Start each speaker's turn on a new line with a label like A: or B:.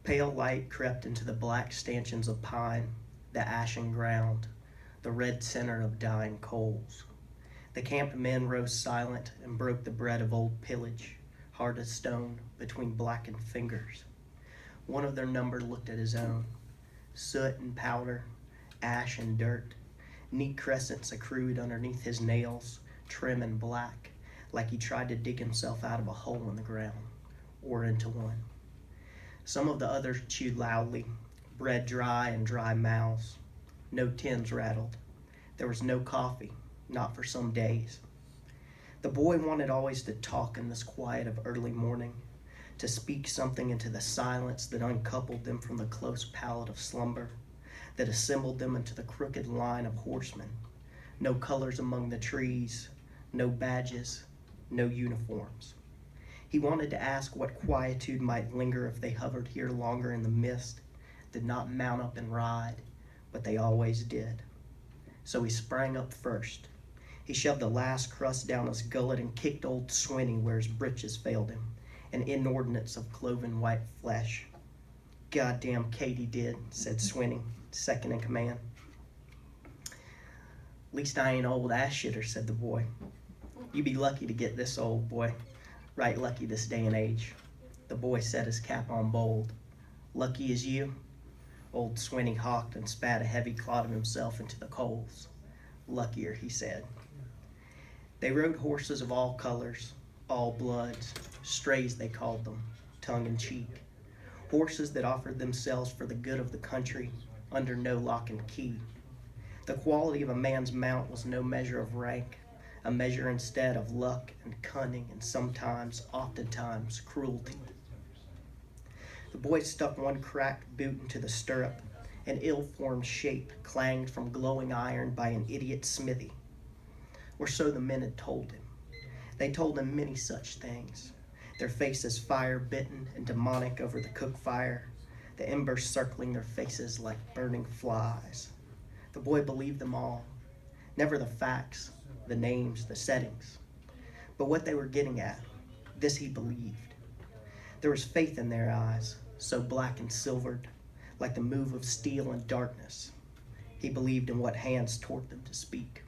A: Pale light crept into the black stanchions of pine, the ashen ground, the red center of dying coals. The camped men rose silent and broke the bread of old pillage, hard as stone, between blackened fingers. One of their number looked at his own. Soot and powder, ash and dirt, neat crescents accrued underneath his nails, trim and black, like he tried to dig himself out of a hole in the ground, or into one. Some of the others chewed loudly, bread dry and dry mouths. No tins rattled. There was no coffee, not for some days. The boy wanted always to talk in this quiet of early morning, to speak something into the silence that uncoupled them from the close pallet of slumber, that assembled them into the crooked line of horsemen. No colors among the trees, no badges, no uniforms. He wanted to ask what quietude might linger if they hovered here longer in the mist, did not mount up and ride, but they always did. So he sprang up first. He shoved the last crust down his gullet and kicked old Swinney where his breeches failed him, an inordinates of cloven white flesh. "Goddamn Katie did," said Swinney, second in command. "Least I ain't old ass shitter," said the boy. "You be lucky to get this old, boy. Right lucky this day and age." The boy set his cap on bold. "Lucky as you?" Old Swinney hawked and spat a heavy clod of himself into the coals. "Luckier," he said. They rode horses of all colors, all bloods, strays they called them, tongue in cheek. Horses that offered themselves for the good of the country, under no lock and key. The quality of a man's mount was no measure of rank, a measure instead of luck and cunning and sometimes, oftentimes, cruelty. The boy stuck one cracked boot into the stirrup. An ill-formed shape clanged from glowing iron by an idiot smithy. Or so the men had told him. They told him many such things, their faces fire-bitten and demonic over the cook fire, the embers circling their faces like burning flies. The boy believed them all, never the facts, the names, the settings. But what they were getting at, this he believed. There was faith in their eyes, so black and silvered, like the move of steel and darkness. He believed in what hands taught them to speak.